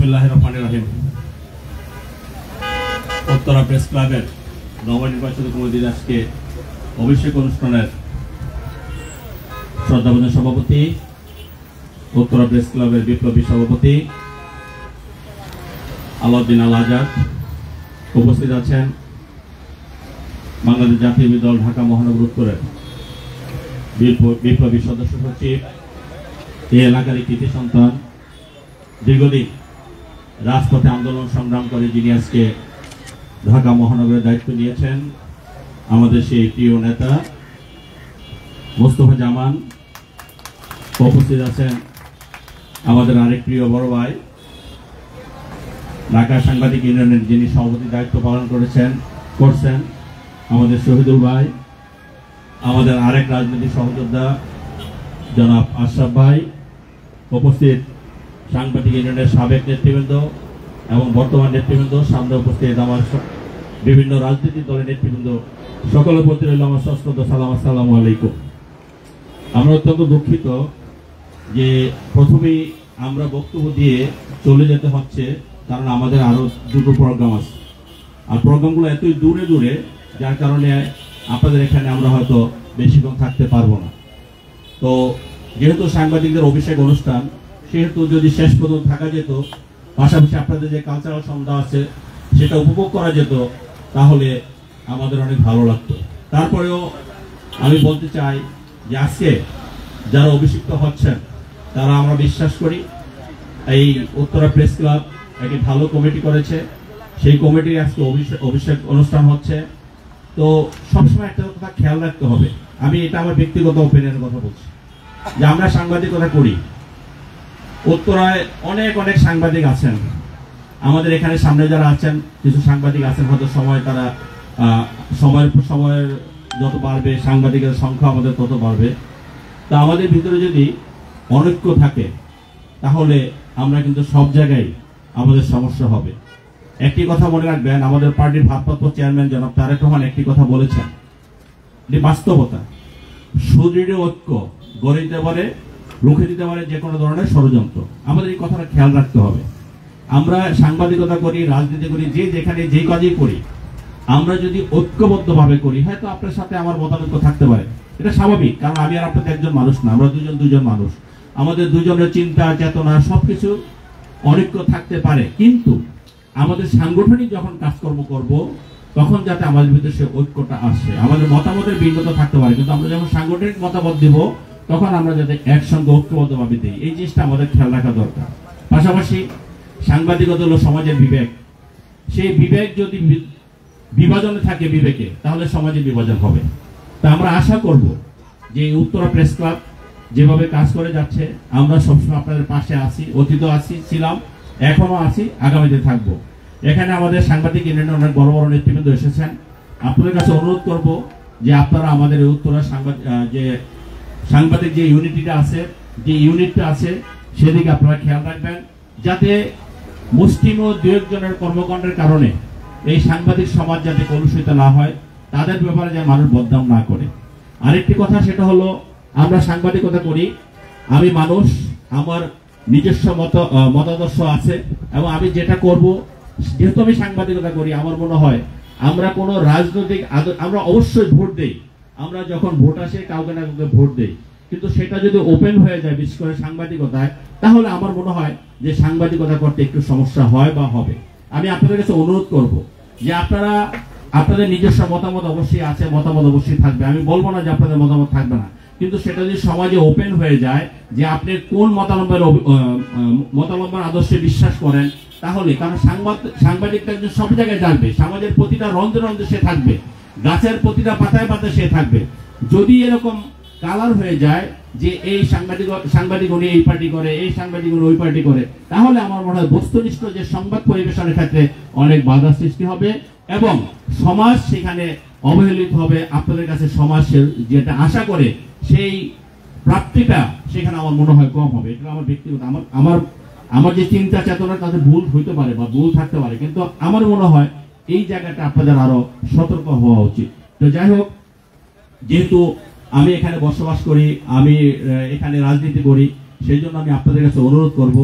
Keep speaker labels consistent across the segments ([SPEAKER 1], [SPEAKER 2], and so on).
[SPEAKER 1] বিসমিল্লাহির রহমানির রহিম। উত্তরা প্রেস ক্লাবের নবনির্বাচিত কমিটির আজকে অভিষেক অনুষ্ঠানের শ্রদ্ধাভাজন সভাপতি, উত্তরা প্রেস ক্লাবের বিপ্লবী সভাপতি আলাউদ্দিন আল আজাদ, উপস্থিত আছেন বাংলাদেশ জাতীয় দল ঢাকা মহানগর উত্তরের বিপ্লবী সদস্য সচিব, এই এলাকার কৃতি সন্তান, দীর্ঘদিন রাজপথে আন্দোলন সংগ্রাম করে যিনি আজকে ঢাকা মহানগরের দায়িত্ব নিয়েছেন, আমাদের সেই প্রিয় নেতা মোস্তফা জামান। উপস্থিত আছেন আমাদের আরেক প্রিয় বড় ভাই, ঢাকা সাংবাদিক ইউনিয়নের যিনি সভাপতি দায়িত্ব পালন করছেন আমাদের শহীদুল ভাই, আমাদের আরেক রাজনৈতিক সহযোদ্ধা জনাব আশরাফ ভাই, উপস্থিত সাংবাদিক ইউনিয়নের সাবেক নেতৃবৃন্দ এবং বর্তমান নেতৃবৃন্দ, সামনে উপস্থিত আমার বিভিন্ন রাজনৈতিক দলের নেতৃবৃন্দ, সকলের প্রতি রইল আমার সশ্রদ্ধ সালাম, আসসালামু আলাইকুম। আমরা অত্যন্ত দুঃখিত যে প্রথমেই আমরা বক্তব্য দিয়ে চলে যেতে হচ্ছে, কারণ আমাদের আরো দুটো প্রোগ্রাম আছে, আর প্রোগ্রামগুলো এতই দূরে দূরে যার কারণে আপনাদের এখানে আমরা হয়তো বেশিক্ষণ থাকতে পারবো না। তো যেহেতু সাংবাদিকদের অভিষেক অনুষ্ঠান, সেহেতু যদি শেষ পর্যন্ত থাকা যেত, পাশাপাশি আপনাদের যে কালচারাল সন্ধ্যা আছে সেটা উপভোগ করা যেত, তাহলে আমাদের অনেক ভালো লাগতো। তারপরেও আমি বলতে চাই যে আজকে যারা অভিষিক্ত হচ্ছেন তারা আমরা বিশ্বাস করি এই উত্তরা প্রেস ক্লাব একটি ভালো কমিটি করেছে, সেই কমিটির আজকে অভিষেক অনুষ্ঠান হচ্ছে। তো সবসময় একটা কথা খেয়াল রাখতে হবে, আমি এটা আমার ব্যক্তিগত ওপিনিয়নের কথা বলছি, যে আমরা সাংবাদিকতা করি, উত্তরায় অনেক অনেক সাংবাদিক আছেন, আমাদের এখানে সামনে যারা আছেন কিছু সাংবাদিক আছেন, হয়তো তারা সময়ের যত বাড়বে সাংবাদিকের সংখ্যা আমাদের তত বাড়বে। তা আমাদের ভিতরে যদি অনৈক্য থাকে তাহলে আমরা কিন্তু সব জায়গায় আমাদের সমস্যা হবে। একটি কথা মনে রাখবেন, আমাদের পার্টির ভারপ্রাপ্ত চেয়ারম্যান জনাব তারেক রহমান একটি কথা বলেছেন, এটি বাস্তবতা, সুদৃঢ় ঐক্য গড়ে দিতে পারে, রুখে দিতে পারে যে কোনো ধরনের ষড়যন্ত্র। আমাদের এই কথাটা খেয়াল রাখতে হবে। আমরা সাংবাদিকতা করি, রাজনীতি করি, যে যেখানে যে কাজই করি, আমরা যদি ঐক্যবদ্ধভাবে করি, হয়তো আপনার সাথে আমার মতানৈক্য থাকতে পারে, এটা স্বাভাবিক, কারণ আমি আর আপনাদের একজন মানুষ না, আমরা দুজন মানুষ, আমাদের দুজনের চিন্তা চেতনা সবকিছু অনৈক্য থাকতে পারে, কিন্তু আমাদের সাংগঠনিক যখন কাজকর্ম করব তখন যাতে আমাদের ভিতরে সে ঐক্যটা আসে। আমাদের মতামতের ভিন্নতা থাকতে পারে, কিন্তু আমরা যখন সাংগঠনিক মতামত দিব তখন আমরা যাতে একসঙ্গে ঐক্যবদ্ধভাবে দিই, এই জিনিসটা আমাদের খেয়াল রাখা দরকার। পাশাপাশি সাংবাদিকতা হলো সমাজের বিবেক, সেই বিবেক যদি বিভাজনে থাকে বিবেকে, তাহলে সমাজে বিভাজন হবে। তা আমরা আশা করব যে উত্তরা প্রেস ক্লাব যেভাবে কাজ করে যাচ্ছে, আমরা সবসময় আপনাদের পাশে আছি, অতীত আছি, ছিলাম, এখনো আছি, আগামীতে থাকবো। এখানে আমাদের সাংবাদিক ইউনিয়নের অনেক বড় বড় নেতৃবৃন্দ এসেছেন, আপনাদের কাছে অনুরোধ করব যে আপনারা আমাদের উত্তরা সাংবাদিক যে ইউনিটিটা আছে, যে ইউনিটটা আছে, সেদিকে আপনারা খেয়াল রাখবেন, যাতে মুসলিম ও দু একজনের কর্মকাণ্ডের কারণে এই সাংবাদিক সমাজ যাতে কলুষিত না হয়, তাদের ব্যাপারে যেন মানুষ বদনাম না করে। আরেকটি কথা, সেটা হলো আমরা সাংবাদিকতা করি, আমি মানুষ, আমার নিজস্ব মতাদর্শ আছে, এবং আমি যেটা করব, যেহেতু আমি সাংবাদিকতা করি, আমার মনে হয় আমরা কোনো রাজনৈতিক আমরা অবশ্যই ভোট দেই, আমরা যখন ভোট আসে কাউকে না কাউকে ভোট দেই, কিন্তু সেটা যদি ওপেন হয়ে যায় বিশেষ করে সাংবাদিকতায়, তাহলে আমার মনে হয় যে সাংবাদিকতা করতে একটু সমস্যা হয় বা হবে। আমি আপনাদের কাছে অনুরোধ করব যে আপনারা আপনাদের নিজস্ব মতামত অবশ্যই আছে, মতামত অবশ্যই থাকবে, আমি বলবো না যে আপনাদের মতামত থাকবে না, কিন্তু সেটা যদি সমাজে ওপেন হয়ে যায় যে আপনি কোন মতামতের আদর্শে বিশ্বাস করেন, তাহলে, কারণ সাংবাদিকটা একজন সব জায়গায় থাকবে, সমাজের প্রতিটা রন্ধে রন্ধে সে থাকবে, গাছের প্রতিটা পাতায় পাতায় সে থাকবে। যদি এরকম কালার হয়ে যায় যে এই সাংবাদিক উনি এই পার্টি করে, এই সাংবাদিক উনি ওই পার্টি করে, তাহলে আমার মনে হয় বস্তুনিষ্ঠ যে সংবাদ পরিবেশনের ক্ষেত্রে অনেক বাধা সৃষ্টি হবে এবং সমাজ সেখানে অবহেলিত হবে। আপনাদের কাছে সমাজ যেটা আশা করে সেই প্রাপ্তিটা সেখানে আমার মনে হয় কম হবে। এটা আমার ব্যক্তিগত, আমার যে চিন্তা চেতনা তাতে ভুল হইতে পারে বা ভুল থাকতে পারে, কিন্তু আমার মনে হয় এই জায়গাটা আপনাদের আরো সতর্ক হওয়া উচিত। তো যাই হোক, যেহেতু আমি এখানে বসবাস করি, আমি এখানে রাজনীতি করি, সেই জন্য আমি আপনাদের কাছে অনুরোধ করব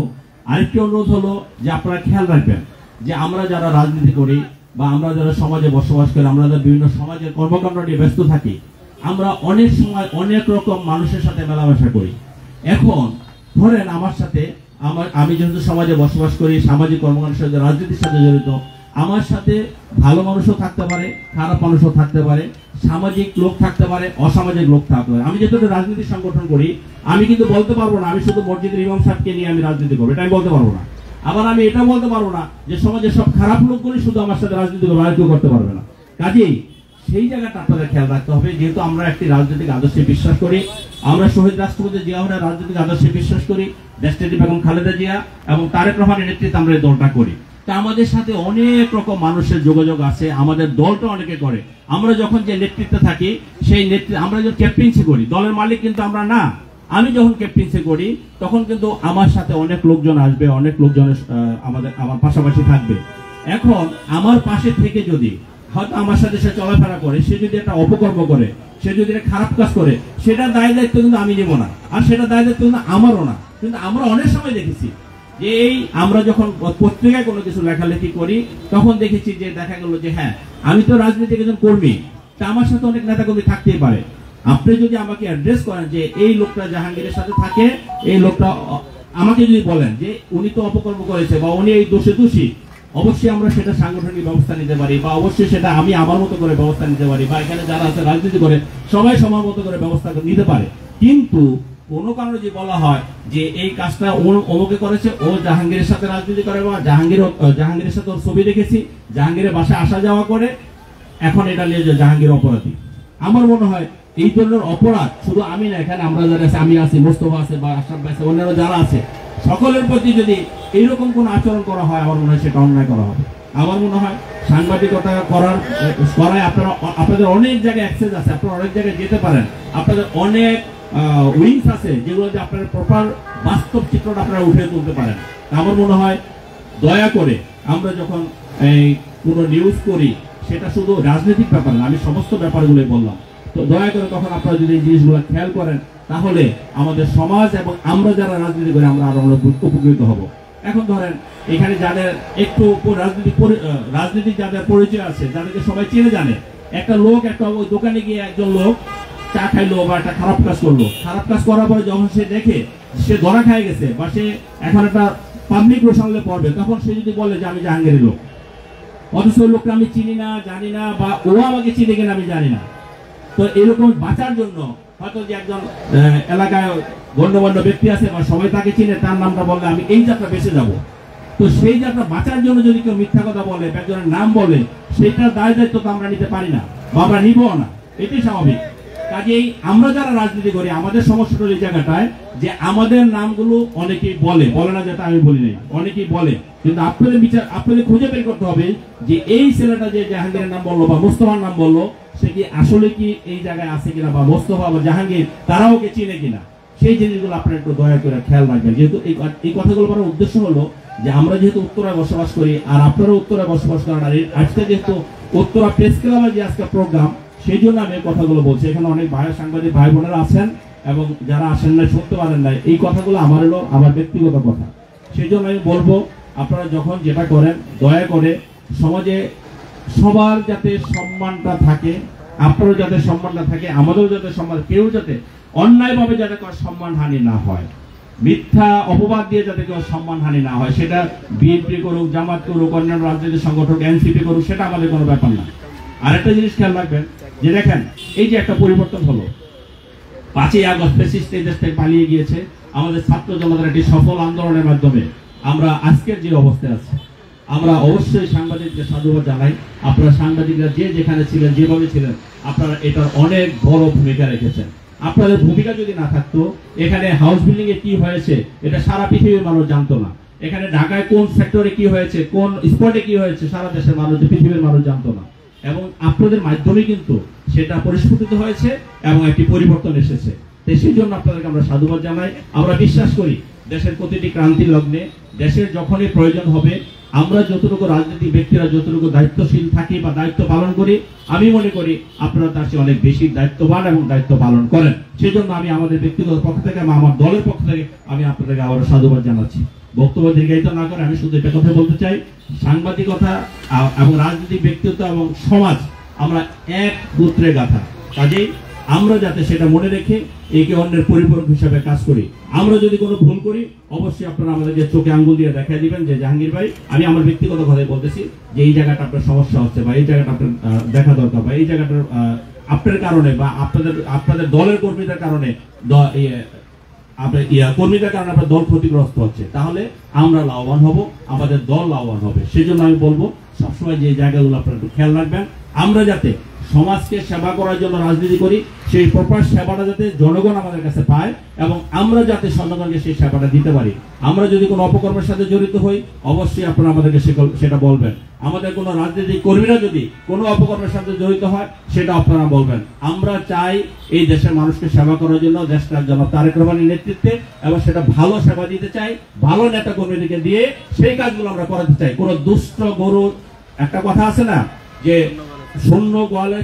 [SPEAKER 1] আরেকটি অনুরোধ হলো যে আপনারা খেয়াল রাখবেন যে আমরা যারা রাজনীতি করি বা আমরা যারা সমাজে বসবাস করি, আমরা যারা বিভিন্ন সমাজের কর্মকাণ্ড নিয়ে ব্যস্ত থাকি, আমরা অনেক সময় অনেক রকম মানুষের সাথে মেলামেশা করি। এখন ধরেন আমার সাথে আমি যেহেতু সমাজে বসবাস করি, সামাজিক কর্মকাণ্ডের সাথে রাজনীতির সাথে জড়িত, আমার সাথে ভালো মানুষও থাকতে পারে, খারাপ মানুষও থাকতে পারে, সামাজিক লোক থাকতে পারে, অসামাজিক লোক থাকতে পারে। আমি যেহেতু রাজনীতি সংগঠন করি, আমি কিন্তু বলতে পারবো না আমি শুধু মসজিদের ইমাম সাহেবকে নিয়ে আমি রাজনীতি করবো, এটা আমি বলতে পারবো না। আবার আমি এটা বলতে পারবো না যে সমাজের সব খারাপ লোকগুলি শুধু আমার সাথে রাজনীতি করবে, আর কেউ করতে পারবে না। কাজেই সেই জায়গাটা আপনাদের খেয়াল রাখতে হবে। যেহেতু আমরা একটি রাজনৈতিক আদর্শে বিশ্বাস করি, আমরা শহীদ রাষ্ট্রপতি জিয়া রহমানের রাজনৈতিক আদর্শে বিশ্বাস করি, দেশনেত্রী বেগম খালেদা জিয়া এবং তারেক রহমানের নেতৃত্বে আমরা এই দলটা করি। তা আমাদের সাথে অনেক রকম মানুষের যোগাযোগ আছে, আমাদের দলটা অনেকে করে। আমরা যখন যে নেতৃত্বে থাকি, সেই নেতৃত্বে আমরা যখন ক্যাপ্টেন্সি করি, দলের মালিক কিন্তু আমরা না। আমি যখন ক্যাপ্টেন্সি করি তখন কিন্তু আমার সাথে অনেক লোকজন আসবে, অনেক লোকজন আমার পাশাপাশি থাকবে। এখন আমার পাশে থেকে যদি হয়তো আমার সাথে সে চলাফেরা করে, সে যদি একটা অপকর্ম করে, সে যদি একটা খারাপ কাজ করে, সেটা দায় দায়িত্ব কিন্তু আমি নেব না, আর সেটা দায় দায়িত্ব কিন্তু আমারও না। কিন্তু আমরা অনেক সময় দেখেছি যে এই আমরা যখন পত্রিকায় কোনো কিছু লেখালেখি করি, তখন দেখেছি যে দেখা গেল যে হ্যাঁ আমি তো রাজনীতির একজন কর্মী, তা আমার সাথে অনেক নেতাকর্মী থাকতেই পারে। আপনি যদি আমাকে অ্যাড্রেস করেন যে এই লোকটা জাহাঙ্গীরের সাথে থাকে, এই লোকটা আমাকে যদি বলেন যে উনি তো অপকর্ম করেছে বা উনি এই দোষে দোষী, অবশ্যই আমরা সেটা সাংগঠনিক ব্যবস্থা নিতে পারি, বা অবশ্যই সেটা আমি আমার মতো করে ব্যবস্থা নিতে পারি, বা এখানে যারা আছে রাজনীতি করে সবাই সবার মতো করে ব্যবস্থা নিতে পারে। কিন্তু কোনো কারণে যদি বলা হয় যে এই কাজটা অমুকে করেছে, ও জাহাঙ্গীরের সাথে রাজনীতি করে, বা জাহাঙ্গীরের সাথে ওর ছবি দেখেছি, জাহাঙ্গীরের বাসায় আসা যাওয়া করে, এখন এটা নিয়ে যে জাহাঙ্গীর অপরাধী। আমার মনে হয় এই ধরনের অপরাধ শুধু আমি না, এখানে আমরা যারা আছে, আমি আছি, মোস্তফা আছে বা আশরাফ ভাই আছে, অন্যান্য যারা আছে, সকলের প্রতি যদি এইরকম কোন আচরণ করা হয়, আমার মনে হয় সেটা অন্যায় করা হবে। আমার মনে হয় সাংবাদিকতা করায় আপনাদের অনেক জায়গায় অ্যাক্সেস আছে, আপনারা অনেক জায়গায় যেতে পারেন, আপনাদের অনেক উইংস আছে যেগুলোতে আপনারা প্রপার বাস্তব চিত্রটা আপনারা উঠে তুলতে পারেন। আমার মনে হয় দয়া করে আমরা যখন এই কোনো নিউজ করি, সেটা শুধু রাজনৈতিক ব্যাপার না, আমি সমস্ত ব্যাপারগুলোই বললাম, তো দয়া করে তখন আপনারা যদি এই জিনিসগুলো খেয়াল করেন, তাহলে আমাদের সমাজ এবং আমরা যারা রাজনীতি করি আমরা আরো উপকৃত হব। এখন ধরেন এখানে যাদের একটু রাজনীতি যাদের পরিচয় আছে, যাদেরকে সবাই চিনে জানে, একটা লোক একটা দোকানে গিয়ে একজন লোক চা খাইলো বা একটা খারাপ কাজ করলো, খারাপ কাজ করার পরে যখন সে দেখে সে ধরা খায় গেছে বা সে এখন একটা পাবলিক রোশানলে পড়বে, তখন সে যদি বলে যে আমি জাহাঙ্গীরের লোক, অথচ ওই লোকটা আমি চিনি না, জানি না, বা ও আমাকে চিনে কিনা আমি জানি না, তো এরকম বাঁচার জন্য হয়তো যে একজন এলাকায় গণ্যমান্য ব্যক্তি আছে বা সবাই তাকে চিনে, তার নামটা বললে আমি এই যাত্রা বেঁচে যাব, তো সেই যাত্রা বাঁচার জন্য যদি কেউ মিথ্যা কথা বলে, একজনের নাম বলে, সেইটার দায় দায়িত্ব তো আমরা নিতে পারি না বা আমরা নিব না, এটাই স্বাভাবিক। কাজেই আমরা যারা রাজনীতি করি, আমাদের সমস্যাটা এই জায়গাটায় যে আমাদের নামগুলো অনেকেই বলে না, যেটা আমি বলি নাই, অনেকেই বলে, কিন্তু আপনাদের খুঁজে বের করতে হবে যে এই ছেলেটা যে জাহাঙ্গীরের নাম বললো বা মোস্তফার নাম বললো, সে কি আসলে কি এই জায়গায় আছে কিনা, বা মোস্তফা বা জাহাঙ্গীর তারাও কে চিনে কিনা, সেই জিনিসগুলো আপনারা একটু দয়া করে খেয়াল রাখবেন। যেহেতু এই কথাগুলো বলার উদ্দেশ্য হলো যে আমরা যেহেতু উত্তরায় বসবাস করি, আর আপনারা উত্তরায় বসবাস করেন, আর আজকে যেহেতু উত্তরা প্রেস ক্লাবের যে আজকে প্রোগ্রাম, সেই জন্য আমি এই কথাগুলো বলছি। এখানে অনেক সাংবাদিক ভাই বোনেরা আছেন এবং যারা আসেন না, শুনতে পারেন না, এই কথাগুলো আমার হলো আমার ব্যক্তিগত কথা। সেই জন্য আমি বলবো আপনারা যখন যেটা করেন, দয়া করে সমাজে সবার যাতে সম্মানটা থাকে, আপনারও যাতে সম্মানটা থাকে, আমাদেরও যাতে সম্মান, কেউ যাতে অন্যায়ভাবে যাতে সম্মান হানি না হয়, মিথ্যা অপবাদ দিয়ে যাতে কেউ সম্মান হানি না হয়, সেটা বিএনপি করুক, জামাত করুক, অন্যান্য রাজনৈতিক সংগঠন, এনসিপি করুক, সেটা আমাদের কোনো ব্যাপার না। আরেকটা জিনিস খেয়াল রাখবেন যে দেখেন এই যে একটা পরিবর্তন হলো, 5ই আগস্ট ফ্যাসিস্ট এই দেশ থেকে পালিয়ে গিয়েছে, আমাদের ছাত্র জনতার একটি সফল আন্দোলনের মাধ্যমে আমরা আজকের যে অবস্থায় আছি, আমরা অবশ্যই সাংবাদিকদের সাধুবাদ জানাই। আপনারা সাংবাদিকরা যে যেখানে ছিলেন, যেভাবে ছিলেন, আপনারা এটার অনেক বড় ভূমিকা রেখেছেন। আপনাদের ভূমিকা যদি না থাকতো, এখানে হাউস বিল্ডিং এ কি হয়েছে এটা সারা পৃথিবীর মানুষ জানতো না, এখানে ঢাকায় কোন সেক্টরে কি হয়েছে, কোন স্পটে কি হয়েছে, সারা দেশের মানুষ, পৃথিবীর মানুষ জানতো না। এবং আপনাদের মাধ্যমে কিন্তু সেটা পরিস্ফুটিত হয়েছে এবং একটি পরিবর্তন এসেছে। সেই জন্য আপনাদেরকে আমরা সাধুবাদ জানাই। আমরা বিশ্বাস করি দেশের প্রতিটি ক্রান্তির লগ্নে, দেশের যখনই প্রয়োজন হবে, আমরা যতটুকু রাজনৈতিক ব্যক্তিরা যতটুকু দায়িত্বশীল থাকি বা দায়িত্ব পালন করি, আমি মনে করি আপনারা তার চেয়ে অনেক বেশি দায়িত্ববান এবং দায়িত্ব পালন করেন। সেই জন্য আমি আমাদের ব্যক্তিগত পক্ষ থেকে, আমার দলের পক্ষ থেকে আমি আপনাদেরকে আবারও সাধুবাদ জানাচ্ছি। বক্তব্য দীর্ঘায়িত না করে আমি শুধু একটা কথা বলতে চাই, সাংবাদিকতা এবং রাজনৈতিক ব্যক্তিত্ব এবং সমাজ আমরা এক সূত্রে গাঁথা। কাজেই আমরা যাতে সেটা মনে রেখে একে অন্যের পরিপূরক হিসাবে কাজ করি। আমরা যদি কোনো ভুল করি অবশ্যই আপনারা আমাদেরকে চোখে আঙ্গুল দিয়ে দেখাই দিবেন যে জাহাঙ্গীর ভাই, আমি আমার ব্যক্তিগত কথাই বলতেছি, যে এই জায়গাটা আপনার সমস্যা হচ্ছে বা এই জায়গাটা আপনার দেখা দরকার বা এই জায়গাটার আপনার কারণে বা আপনাদের দলের কর্মীদের কারণে কর্মীদের কারণে আপনার দল ক্ষতিগ্রস্ত হচ্ছে, তাহলে আমরা লাভবান হব, আমাদের দল লাভবান হবে। সেই জন্য আমি বলবো সবসময় যে জায়গাগুলো আপনারা একটু খেয়াল রাখবেন। আমরা যাতে সমাজকে সেবা করার জন্য রাজনীতি করি, সেই প্রপার সেবাটা যাতে জনগণ আমাদের কাছে পায় এবং আমরা যাতে জনগণকে সেই সেবাটা দিতে পারি। আমরা যদি কোনো অপকর্মের সাথে জড়িত হই অবশ্যই আপনারা আমাদেরকে সেটা বলবেন। আমাদের কোনো রাজনৈতিক কর্মীরা যদি কোনো অপকর্মের সাথে জড়িত হয় সেটা আপনারা বলবেন। আমরা চাই এই দেশের মানুষকে সেবা করার জন্য, দেশটার জনাব তারেক রহমানের নেতৃত্বে, এবং সেটা ভালো সেবা দিতে চাই, ভালো নেতা কর্মীদেরকে দিয়ে সেই কাজগুলো আমরা করাতে চাই। কোনো দুষ্ট গরু, একটা কথা আছে না যে শূন্য গোয়ালে,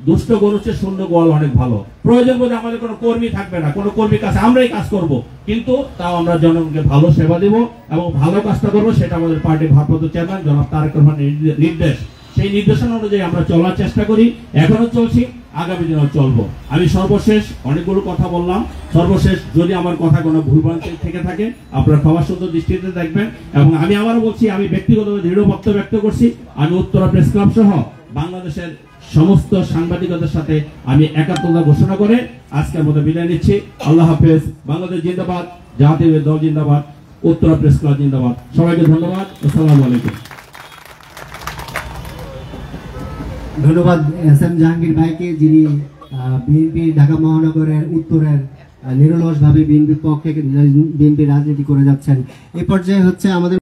[SPEAKER 1] দুষ্ট গরু চেয়ে শূন্য গোয়াল অনেক ভালো। প্রয়োজন বোধে আমাদের কোনো কর্মী থাকবে না, কোনো কর্মীর কাছে আমরাই কাজ করব, কিন্তু তাও আমরা জনগণকে ভালো সেবা দেব এবং ভালো কাজটা করবো। সেটা আমাদের পার্টির ভারপ্রাপ্ত চেয়ারম্যান জনাব তারেক রহমানের নির্দেশ। সেই নির্দেশনা অনুযায়ী আমরা চলার চেষ্টা করি, এখনো চলছি, আগামী দিনেও চলবো। আমি সর্বশেষ অনেকগুলো কথা বললাম, সর্বশেষ যদি আমার কথা কোনো ভুলভ্রান্তি থেকে থাকে আপনারা ক্ষমা সুন্দর দৃষ্টিতে দেখবেন। এবং আমি আবারও বলছি, আমি ব্যক্তিগতভাবে দৃঢ় বক্তব্য ব্যক্ত করছি, আমি উত্তরা প্রেস ক্লাব সহ বাংলাদেশের সমস্ত সাংবাদিকদের সাথে আমি একাত্মতা ঘোষণা করে আজকের মতো বিদায় নিচ্ছি। আল্লাহ হাফেজ। বাংলাদেশ জিন্দাবাদ, জাতীয় দল জিন্দাবাদ, উত্তরা প্রেস ক্লাব জিন্দাবাদ। সবাইকে ধন্যবাদ। আসসালামু আলাইকুম।
[SPEAKER 2] ধন্যবাদ এস এম জাহাঙ্গীর ভাইকে, যিনি বিএনপি ঢাকা মহানগরের উত্তরের নিরলসভাবে বিএনপির পক্ষে বিএনপি রাজনীতি করে যাচ্ছেন। এই পর্যায়ে হচ্ছে আমাদের